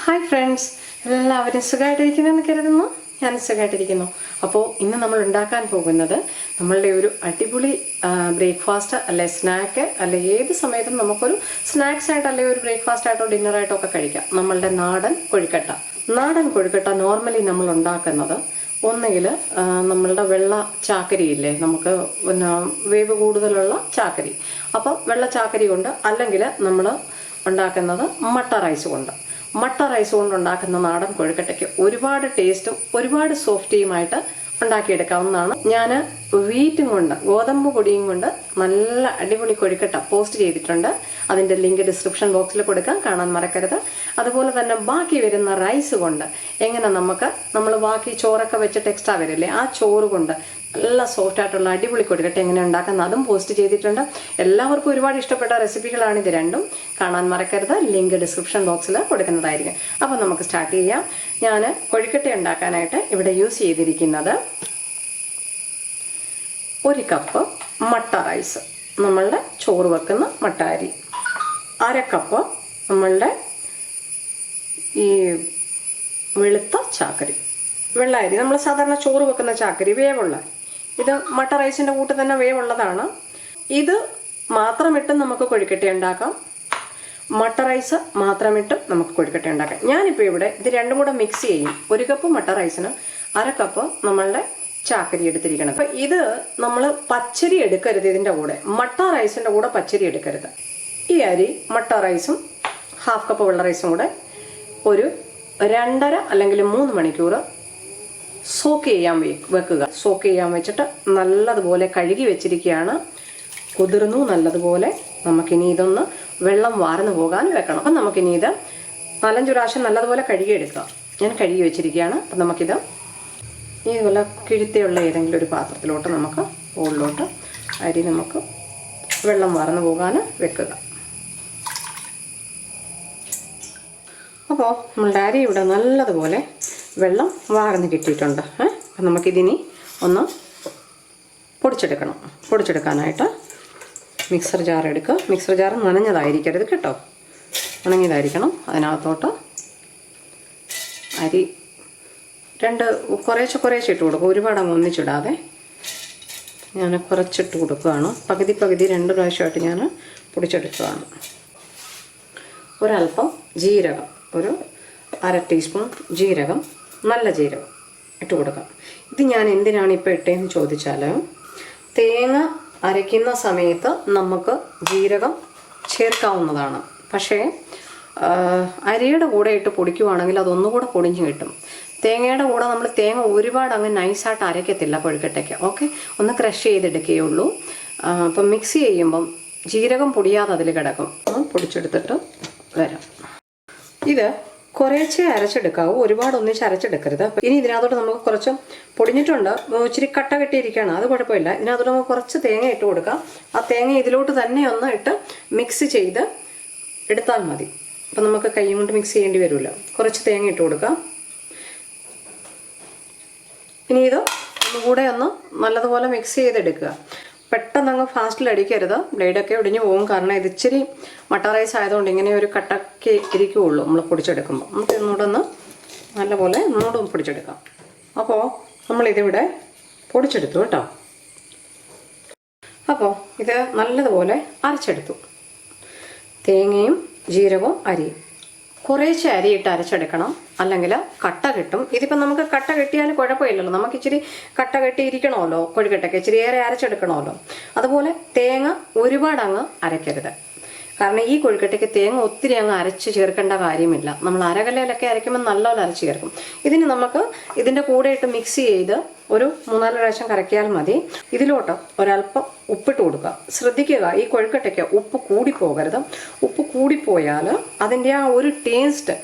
Hi friends, എല്ലാവരും സുഖമായിട്ടിരിക്കുന്നെന്ന് കരുതുന്നു. ഞാൻ സുഖമായിട്ടിരിക്കുന്നു. അപ്പോൾ ഇന്ന് നമ്മൾ ഉണ്ടാക്കാൻ പോകുന്നത് നമ്മളുടെ ഒരു അടിപൊളി ബ്രേക്ക്ഫാസ്റ്റ് അല്ലെ സ്നാക്ക് അല്ലെ ഏത് സമയത്തും നമുക്കൊരു സ്നാക്സ് ആയിട്ട് അല്ലെങ്കിൽ ഒരു ബ്രേക്ക്ഫാസ്റ്റ് ആയിട്ടോ ഡിന്നർ ആയിട്ടോ ഒക്കെ കഴിക്കാം. നമ്മളുടെ നാടൻ കൊഴുക്കട്ട നോർമലി നമ്മൾ ഉണ്ടാക്കുന്നത് ഒന്നുകിൽ നമ്മളുടെ വെള്ള ചാക്കരിയില്ലേ, നമുക്ക് പിന്നെ വേവ് കൂടുതലുള്ള ചാക്കരി, അപ്പം വെള്ള ചാക്കരി കൊണ്ട്, അല്ലെങ്കിൽ നമ്മൾ ഉണ്ടാക്കുന്നത് മട്ട റൈസ് കൊണ്ടുണ്ടാക്കുന്ന നാടൻ കൊഴുക്കട്ടയ്ക്ക് ഒരുപാട് ടേസ്റ്റും ഒരുപാട് സോഫ്റ്റിയുമായിട്ട് ഉണ്ടാക്കിയെടുക്കാവുന്നതാണ്. ഞാൻ വീറ്റും കൊണ്ട്, ഗോതമ്പ് പൊടിയും കൊണ്ട് നല്ല അടിപൊളി കൊഴുക്കട്ട പോസ്റ്റ് ചെയ്തിട്ടുണ്ട്. അതിൻ്റെ ലിങ്ക് ഡിസ്ക്രിപ്ഷൻ ബോക്സിൽ കൊടുക്കാം, കാണാൻ മറക്കരുത്. അതുപോലെ തന്നെ ബാക്കി വരുന്ന റൈസ് കൊണ്ട് എങ്ങനെ നമ്മൾ ബാക്കി ചോറൊക്കെ വെച്ചിട്ട് എക്സ്ട്രാ വരില്ലേ, ആ ചോറ് കൊണ്ട് നല്ല സോഫ്റ്റ് ആയിട്ടുള്ള അടിപൊളി കൊഴുക്കട്ട എങ്ങനെ ഉണ്ടാക്കുന്നത് അതും പോസ്റ്റ് ചെയ്തിട്ടുണ്ട്. എല്ലാവർക്കും ഒരുപാട് ഇഷ്ടപ്പെട്ട റെസിപ്പികളാണ് ഇത് രണ്ടും. കാണാൻ മറക്കരുത്, ലിങ്ക് ഡിസ്ക്രിപ്ഷൻ ബോക്സിൽ കൊടുക്കുന്നതായിരിക്കും. അപ്പോൾ നമുക്ക് സ്റ്റാർട്ട് ചെയ്യാം. ഞാൻ കൊഴുക്കട്ട ഉണ്ടാക്കാനായിട്ട് ഇവിടെ യൂസ് ചെയ്തിരിക്കുന്നത് 1 കപ്പ് മട്ട റൈസ്, നമ്മളുടെ ചോറ് വെക്കുന്ന മട്ട അരി, 1/2 കപ്പ് നമ്മളുടെ ഈ വെളുത്ത ചാക്കരി, വെള്ള അരി, നമ്മൾ സാധാരണ ചോറ് വെക്കുന്ന ചാക്കരി, വേവുള്ള. ഇത് മട്ട റൈസിൻ്റെ കൂട്ട് തന്നെ വേവുള്ളതാണ്. ഇത് മാത്രമിട്ട് നമുക്ക് കൊഴുക്കട്ട ഉണ്ടാക്കാം, മട്ട റൈസ് മാത്രമിട്ട് നമുക്ക് കൊഴുക്കട്ട ഉണ്ടാക്കാം. ഞാനിപ്പോൾ ഇവിടെ ഇത് രണ്ടും കൂടെ മിക്സ് ചെയ്യും. 1 കപ്പ് മട്ട റൈസിന് 1/2 കപ്പ് നമ്മളുടെ ചാക്കരി എടുത്തിരിക്കണം. അപ്പം ഇത് നമ്മൾ പച്ചരി എടുക്കരുത്, ഇതിൻ്റെ കൂടെ മട്ട റൈസിൻ്റെ കൂടെ പച്ചരി എടുക്കരുത്. ഈ അരി മട്ട റൈസും 1/2 കപ്പ് വെള്ള റൈസും കൂടെ ഒരു 2.5 അല്ലെങ്കിൽ 3 മണിക്കൂർ സോക്ക് ചെയ്യാൻ വെക്കുക. സോക്ക് ചെയ്യാൻ വെച്ചിട്ട് നല്ലതുപോലെ കഴുകി വെച്ചിരിക്കുകയാണ്. കുതിർന്നു നല്ലതുപോലെ. നമുക്കിനി ഇതൊന്ന് വെള്ളം വാർന്നു പോകാൻ വെക്കണം. അപ്പം നമുക്കിനി ഇത് 4-5 പ്രാവശ്യം നല്ലതുപോലെ കഴുകിയെടുക്കുക. ഞാൻ കഴുകി വെച്ചിരിക്കുകയാണ്. അപ്പം നമുക്കിത് ഇതുപോലെ കിഴുത്തിയുള്ള ഏതെങ്കിലും ഒരു പാത്രത്തിലോട്ട്, നമുക്ക് ബോളിലോട്ട് അരി നമുക്ക് വെള്ളം വാർന്നു പോകാൻ വെക്കുക. അപ്പോൾ നമ്മളുടെ അരി ഇവിടെ നല്ലതുപോലെ വെള്ളം വാർന്ന് കിട്ടിയിട്ടുണ്ട്. അപ്പം നമുക്കിതിനി ഒന്ന് പൊടിച്ചെടുക്കാനായിട്ട് മിക്സർ ജാർ എടുക്കുക. മിക്സർ ജാർ നനഞ്ഞതായിരിക്കരുത് കേട്ടോ, ഉണങ്ങിയതായിരിക്കണം. അതിനകത്തോട്ട് അരി കുറേശ്ശെ ഇട്ട് കൊടുക്കുക, ഒരുപാട് അങ്ങ് ഒന്നിച്ചിടാതെ. ഞാൻ കുറച്ചിട്ട് കൊടുക്കുകയാണ്, പകുതി 2 പ്രാവശ്യമായിട്ട് ഞാൻ പൊടിച്ചെടുക്കുകയാണ്. ഒരല്പം ജീരകം, ഒരു 1/2 ടീസ്പൂൺ ജീരകം, നല്ല ജീരകം ഇട്ട് കൊടുക്കാം. ഇത് ഞാൻ എന്തിനാണ് ഇപ്പോൾ ഇട്ടതെന്ന് ചോദിച്ചാൽ, തേങ്ങ അരയ്ക്കുന്ന സമയത്ത് നമുക്ക് ജീരകം ചേർക്കാവുന്നതാണ്. പക്ഷേ അരിയുടെ കൂടെ ഇട്ട് പൊടിക്കുവാണെങ്കിൽ അതൊന്നുകൂടെ പൊടിഞ്ഞ് കിട്ടും. തേങ്ങയുടെ കൂടെ നമ്മൾ തേങ്ങ ഒരുപാട് അങ്ങ് നൈസായിട്ട് അരയ്ക്കത്തില്ല കൊഴുക്കട്ടയ്ക്ക്. ഓക്കെ, ഒന്ന് ക്രഷ് ചെയ്തെടുക്കുകയുള്ളൂ. അപ്പം മിക്സ് ചെയ്യുമ്പം ജീരകം പൊടിയാതെ അതിൽ കിടക്കും. പൊടിച്ചെടുത്തിട്ട് വരാം. ഇത് കുറേശ്ശെ അരച്ചെടുക്കാവൂ, ഒരുപാട് ഒന്നിച്ച് അരച്ചെടുക്കരുത്. ഇനി ഇതിനകത്തോട്ട് നമുക്ക് കുറച്ച് പൊടിഞ്ഞിട്ടുണ്ട്, ഇച്ചിരി കട്ട കെട്ടിയിരിക്കുകയാണ്, അത് കുഴപ്പമില്ല. ഇതിനകത്തോട്ട് നമുക്ക് കുറച്ച് തേങ്ങ ഇട്ട് കൊടുക്കാം. ആ തേങ്ങ ഇതിലോട്ട് തന്നെ ഒന്ന് ഇട്ട് മിക്സ് ചെയ്ത് എടുത്താൽ മതി. അപ്പം നമുക്ക് കൈ കൊണ്ട് മിക്സ് ചെയ്യേണ്ടി വരില്ല. കുറച്ച് തേങ്ങ ഇട്ട് കൊടുക്കാം. ഇനി ഇത് ഒന്നുകൂടെ ഒന്ന് നല്ലതുപോലെ മിക്സ് ചെയ്തെടുക്കുക. പെട്ടെന്ന് അങ്ങ് ഫാസ്റ്റിൽ അടിക്കരുത്, ബ്ലേഡൊക്കെ ഒടിഞ്ഞു പോകും. കാരണം ഇത് ഇച്ചിരി മട്ട റൈസ് ആയതുകൊണ്ട് ഇങ്ങനെ ഒരു കട്ടക്ക് ഇരിക്കുകയുള്ളൂ നമ്മൾ പൊടിച്ചെടുക്കുമ്പോൾ. നമുക്ക് ഇന്നോടൊന്ന് നല്ലപോലെ ഒന്നുകൂടെ പൊടിച്ചെടുക്കാം. അപ്പോൾ നമ്മളിതിവിടെ പൊടിച്ചെടുത്തു കേട്ടോ. അപ്പോൾ ഇത് നല്ലതുപോലെ അരച്ചെടുത്തു. തേങ്ങയും ജീരകവും അരിയും കുറേശ്ശെ അരിയിട്ട് അരച്ചെടുക്കണം, അല്ലെങ്കിൽ കട്ട കിട്ടും. ഇതിപ്പോൾ നമുക്ക് കട്ട കെട്ടിയാൽ കുഴപ്പമില്ലല്ലോ, നമുക്ക് ഇച്ചിരി കട്ട കെട്ടിയിരിക്കണമല്ലോ കൊഴുക്കട്ടയ്ക്ക്, ഇച്ചിരി ഏറെ അരച്ചെടുക്കണമല്ലോ. അതുപോലെ തേങ്ങ ഒരുപാട് അങ്ങ് അരയ്ക്കരുത്. കാരണം ഈ കൊഴുക്കട്ടയ്ക്ക് തേങ്ങ ഒത്തിരി അങ്ങ് അരച്ച് ചേർക്കേണ്ട കാര്യമില്ല. നമ്മൾ അരകല്ലയിലൊക്കെ അരയ്ക്കുമ്പോൾ നല്ലപോലെ അരച്ച് ചേർക്കും. ഇതിന് നമുക്ക് ഇതിൻ്റെ കൂടെ ഇട്ട് മിക്സ് ചെയ്ത് ഒരു 3-4 പ്രാവശ്യം കറക്കിയാൽ മതി. ഇതിലോട്ട് ഒരല്പം ഉപ്പിട്ട് കൊടുക്കുക. ശ്രദ്ധിക്കുക, ഈ കൊഴുക്കട്ടയ്ക്ക് ഉപ്പ് കൂടിപ്പോകരുത്. ഉപ്പ് കൂടിപ്പോയാൽ അതിൻ്റെ ആ ഒരു ടേസ്റ്റ്,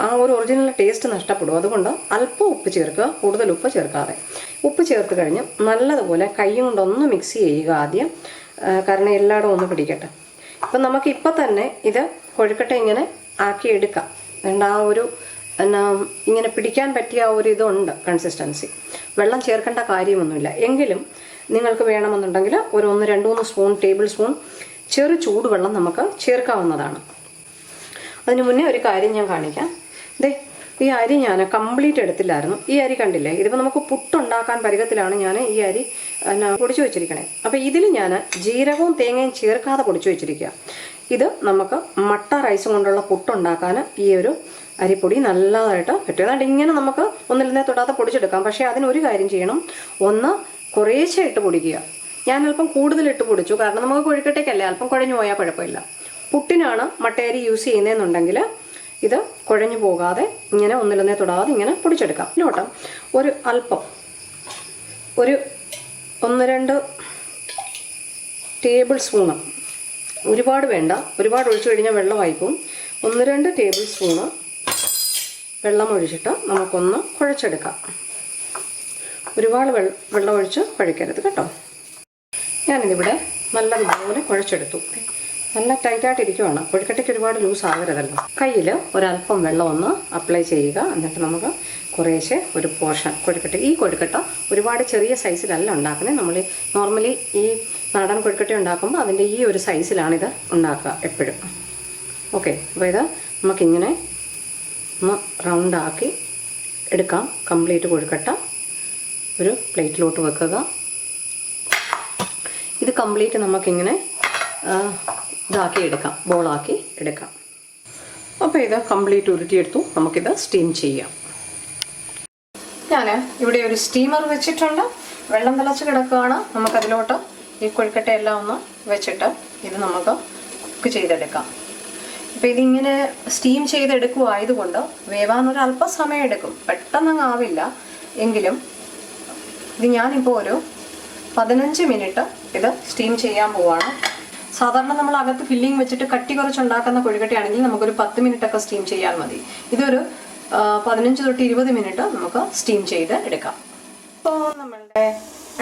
ആ ഒരു ഒറിജിനൽ ടേസ്റ്റ് നഷ്ടപ്പെടും. അതുകൊണ്ട് അല്പം ഉപ്പ് ചേർക്കുക, കൂടുതൽ ഉപ്പ് ചേർക്കാതെ. ഉപ്പ് ചേർത്ത് കഴിഞ്ഞ് നല്ലതുപോലെ കൈ കൊണ്ടൊന്ന് മിക്സ് ചെയ്യുക ആദ്യം, കാരണം എല്ലായിടും ഒന്ന് പിടിക്കട്ടെ. അപ്പം നമുക്ക് ഇപ്പം തന്നെ ഇത് കൊഴുക്കട്ട ഇങ്ങനെ ആക്കിയെടുക്കാം. അതുകൊണ്ട് ആ ഒരു ഇങ്ങനെ പിടിക്കാൻ പറ്റിയ ആ ഒരു ഇതുണ്ട്, കൺസിസ്റ്റൻസി. വെള്ളം ചേർക്കേണ്ട കാര്യമൊന്നുമില്ല. എങ്കിലും നിങ്ങൾക്ക് വേണമെന്നുണ്ടെങ്കിൽ ഒരു 1-2-3 ടേബിൾ സ്പൂൺ ചെറു ചൂടുവെള്ളം നമുക്ക് ചേർക്കാവുന്നതാണ്. അതിന് മുന്നേ ഒരു കാര്യം ഞാൻ കാണിക്കാം. ദേ ഈ അരി ഞാൻ കംപ്ലീറ്റ് എടുത്തില്ലായിരുന്നു. ഈ അരി കണ്ടില്ലേ, ഇതിപ്പോൾ നമുക്ക് പുട്ടുണ്ടാക്കാൻ പരുവത്തിലാണ് ഞാൻ ഈ അരി പൊടിച്ചു വെച്ചിരിക്കണേ. അപ്പോൾ ഇതിൽ ഞാൻ ജീരകവും തേങ്ങയും ചേർക്കാതെ പൊടിച്ചു വെച്ചിരിക്കുക. ഇത് നമുക്ക് മട്ട റൈസ് കൊണ്ടുള്ള പുട്ടുണ്ടാക്കാൻ ഈ ഒരു അരിപ്പൊടി നല്ലതായിട്ട് പറ്റും. അതുകൊണ്ട് ഇങ്ങനെ നമുക്ക് ഒന്നിൽ തൊടാതെ പൊടിച്ചെടുക്കാം. പക്ഷേ അതിനൊരു കാര്യം ചെയ്യണം, ഒന്ന് കുറേശ്ശെ ഇട്ട് പൊടിക്കുക. ഞാൻ അല്പം കൂടുതലിട്ട് പൊടിച്ചു, കാരണം നമുക്ക് കൊഴുക്കട്ടയ്ക്കല്ലേ, അല്പം കുഴഞ്ഞു പോയാൽ കുഴപ്പമില്ല. പുട്ടിനാണ് മട്ടയരി യൂസ് ചെയ്യുന്നതെന്നുണ്ടെങ്കിൽ ഇത് കുഴഞ്ഞു പോകാതെ ഇങ്ങനെ ഒന്നിലൊന്നേ തൊടാതെ ഇങ്ങനെ പൊടിച്ചെടുക്കാം. ഇതിലോട്ട് ഒരു അല്പം ഒരു 1-2 ടേബിൾ സ്പൂണ്, ഒരുപാട് വേണ്ട, ഒരുപാട് ഒഴിച്ചു കഴിഞ്ഞാൽ വെള്ളമായി പോകും. 1-2 ടേബിൾ സ്പൂണ് വെള്ളം ഒഴിച്ചിട്ട് നമുക്കൊന്ന് കുഴച്ചെടുക്കാം. ഒരുപാട് വെള്ളം ഒഴിച്ച് കുഴക്കരുത് കേട്ടോ. ഞാനിതിവിടെ നല്ലതുപോലെ കുഴച്ചെടുത്തു. നല്ല ടൈറ്റായിട്ടിരിക്കുവാണ്, കൊഴുക്കട്ടയ്ക്ക് ഒരുപാട് ലൂസ് ആകരുതല്ലോ. കയ്യിൽ ഒരല്പം വെള്ളം ഒന്ന് അപ്ലൈ ചെയ്യുക. എന്നിട്ട് നമുക്ക് കുറേശ്ശെ ഒരു പോർഷൻ കൊഴുക്കട്ട, ഈ കൊഴുക്കട്ട ഒരുപാട് ചെറിയ സൈസിലല്ല ഉണ്ടാക്കുന്നത്. നമ്മൾ നോർമലി ഈ നാടൻ കൊഴുക്കട്ട ഉണ്ടാക്കുമ്പോൾ അതിൻ്റെ ഈ ഒരു സൈസിലാണിത് ഉണ്ടാക്കുക എപ്പോഴും. ഓക്കെ, അപ്പോൾ ഇത് നമുക്കിങ്ങനെ ഒന്ന് റൗണ്ടാക്കി എടുക്കാം. കംപ്ലീറ്റ് കൊഴുക്കട്ട ഒരു പ്ലേറ്റിലോട്ട് വെക്കുക. ഇത് കംപ്ലീറ്റ് നമുക്കിങ്ങനെ ഇതാക്കി എടുക്കാം, ബോളാക്കി എടുക്കാം. അപ്പോൾ ഇത് കംപ്ലീറ്റ് ഉരുട്ടിയെടുത്തു. നമുക്കിത് സ്റ്റീം ചെയ്യാം. ഞാൻ ഇവിടെ ഒരു സ്റ്റീമർ വെച്ചിട്ടുണ്ട്. വെള്ളം തിളച്ച് കിടക്കുകയാണ്. നമുക്കതിലോട്ട് ഈ കൊഴുക്കട്ടയെല്ലാം ഒന്ന് വെച്ചിട്ട് ഇത് നമുക്ക് കുക്ക് ചെയ്തെടുക്കാം. അപ്പോൾ ഇതിങ്ങനെ സ്റ്റീം ചെയ്തെടുക്കുമായതുകൊണ്ട് വേവാനൊരു അല്പം സമയം എടുക്കും, പെട്ടെന്നങ്ങ് ആവില്ല. എങ്കിലും ഇത് ഞാനിപ്പോൾ ഒരു 15 മിനിറ്റ് ഇത് സ്റ്റീം ചെയ്യാൻ പോവാണ്. സാധാരണ നമ്മൾ അകത്ത് ഫില്ലിംഗ് വെച്ചിട്ട് കട്ടി കുറച്ചുണ്ടാക്കുന്ന കൊഴുക്കട്ടയാണെങ്കിൽ നമുക്കൊരു 10 മിനിറ്റൊക്കെ സ്റ്റീം ചെയ്യാൻ മതി. ഇതൊരു 15 തൊട്ട് 20 മിനിറ്റ് നമുക്ക് സ്റ്റീം ചെയ്ത് എടുക്കാം. അപ്പോൾ നമ്മളുടെ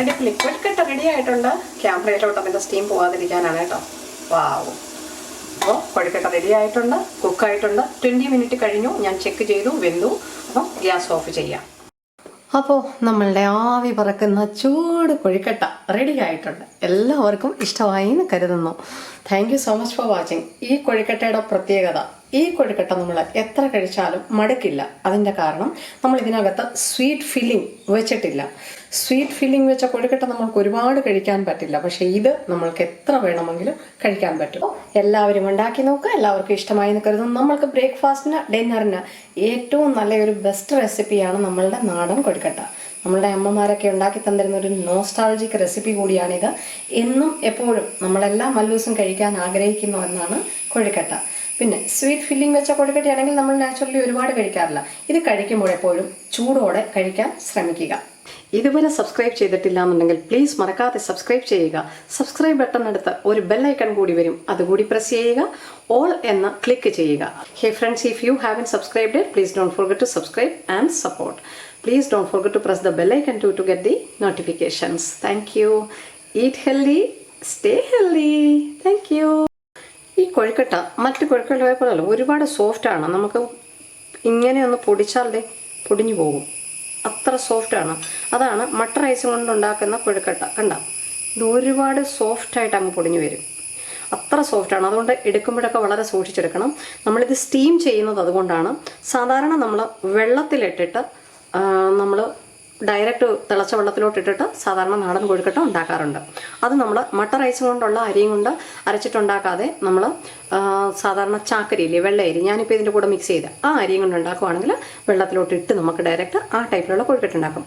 അടിപൊളി കൊഴുക്കട്ട റെഡി ആയിട്ടുണ്ട്. ക്യാമറയിലോട്ട് അതിൻ്റെ സ്റ്റീം പോകാതിരിക്കാനാണ് കേട്ടോ. വാവ്, അപ്പോൾ കൊഴുക്കട്ട റെഡി ആയിട്ടുണ്ട്, കുക്കായിട്ടുണ്ട്. 20 മിനിറ്റ് കഴിഞ്ഞു, ഞാൻ ചെക്ക് ചെയ്തു, വെന്തു. അപ്പോൾ ഗ്യാസ് ഓഫ് ചെയ്യാം. അപ്പോൾ നമ്മളുടെ ആവി പറക്കുന്ന ചൂട് കൊഴുക്കട്ട റെഡി ആയിട്ടുണ്ട്. എല്ലാവർക്കും ഇഷ്ടമായി എന്ന് കരുതുന്നു. Thank you so much for watching. ഈ കൊഴുക്കട്ടയുടെ പ്രത്യേകത, ഈ കൊഴുക്കട്ട നമ്മൾ എത്ര കഴിച്ചാലും മടുക്കില്ല. അതിൻ്റെ കാരണം നമ്മൾ ഇതിനകത്ത് സ്വീറ്റ് ഫില്ലിംഗ് വെച്ചിട്ടില്ല. സ്വീറ്റ് ഫില്ലിംഗ് വെച്ച കൊഴുക്കട്ട നമ്മൾക്ക് ഒരുപാട് കഴിക്കാൻ പറ്റില്ല. പക്ഷേ ഇത് നമ്മൾക്ക് എത്ര വേണമെങ്കിലും കഴിക്കാൻ പറ്റും. എല്ലാവരും ഉണ്ടാക്കി നോക്കുക. എല്ലാവർക്കും ഇഷ്ടമായി എന്ന് കരുതുന്നു. നമ്മൾക്ക് ബ്രേക്ക്ഫാസ്റ്റിന്, ഡിന്നറിന് ഏറ്റവും നല്ലൊരു ബെസ്റ്റ് റെസിപ്പിയാണ് നമ്മളുടെ നാടൻ കൊഴുക്കട്ട. നമ്മളുടെ അമ്മമാരൊക്കെ ഉണ്ടാക്കി തന്നിരുന്ന ഒരു നോസ്റ്റാൾജിക് റെസിപ്പി കൂടിയാണിത്. എന്നും എപ്പോഴും നമ്മളെല്ലാ മല്ലൂസും കഴിക്കാൻ ആഗ്രഹിക്കുന്ന ഒന്നാണ് കൊഴുക്കട്ട. പിന്നെ സ്വീറ്റ് ഫില്ലിംഗ് വെച്ച കൊഴുക്കട്ടയാണെങ്കിൽ നമ്മൾ നാച്ചുറലി ഒരുപാട് കഴിക്കാറില്ല. ഇത് കഴിക്കുമ്പോൾ എപ്പോഴും ചൂടോടെ കഴിക്കാൻ ശ്രമിക്കുക. ഇതുവരെ സബ്സ്ക്രൈബ് ചെയ്തിട്ടില്ല എന്നുണ്ടെങ്കിൽ പ്ലീസ് മറക്കാതെ സബ്സ്ക്രൈബ് ചെയ്യുക. സബ്സ്ക്രൈബ് ബട്ടൺ അടുത്ത് ഒരു ബെല്ലൈക്കൺ കൂടി വരും, അതുകൂടി പ്രസ് ചെയ്യുക. ഓൾ എന്ന് ക്ലിക്ക് ചെയ്യുക. Hey friends, if you haven't subscribed it, please don't forget to subscribe and support. Please don't forget to press the bell icon too to get the notifications. Thank you. Eat healthy, stay healthy. Thank you. ഈ കൊഴുക്കട്ട മറ്റ് കൊഴുക്കട്ടയെ പോലെയല്ല, ഒരുപാട് സോഫ്റ്റാണ്. നമുക്ക് ഇങ്ങനെയൊന്ന് പൊടിച്ചാൽ പൊടിഞ്ഞു പോകും, അത്ര സോഫ്റ്റാണ്. അതാണ് മട്ട റൈസ് കൊണ്ടുണ്ടാക്കുന്ന കൊഴുക്കട്ട. കണ്ട, ഇത് ഒരുപാട് സോഫ്റ്റായിട്ട് അങ്ങ് പൊടിഞ്ഞു വരും, അത്ര സോഫ്റ്റാണ്. അതുകൊണ്ട് എടുക്കുമ്പോഴൊക്കെ വളരെ സൂക്ഷിച്ചെടുക്കണം. നമ്മളിത് സ്റ്റീം ചെയ്യുന്നത് അതുകൊണ്ടാണ്. സാധാരണ നമ്മൾ വെള്ളത്തിലിട്ടിട്ട് നമ്മൾ ഡയറക്റ്റ് തിളച്ച വെള്ളത്തിലോട്ടിട്ടിട്ട് സാധാരണ നാടൻ കൊഴുക്കട്ട ഉണ്ടാക്കാറുണ്ട്. അത് നമ്മൾ മട്ട റൈസ് കൊണ്ടുള്ള അരിയും കൊണ്ട് അരച്ചിട്ടുണ്ടാക്കാതെ നമ്മൾ സാധാരണ ചാക്കരിയില്ലേ, വെള്ള അരി, ഞാനിപ്പോൾ ഇതിൻ്റെ കൂടെ മിക്സ് ചെയ്ത് ആ അരിയും കൊണ്ട് ഉണ്ടാക്കുവാണെങ്കിൽ വെള്ളത്തിലോട്ടിട്ട് നമുക്ക് ഡയറക്റ്റ് ആ ടൈപ്പിലുള്ള കൊഴുക്കട്ട ഉണ്ടാക്കും.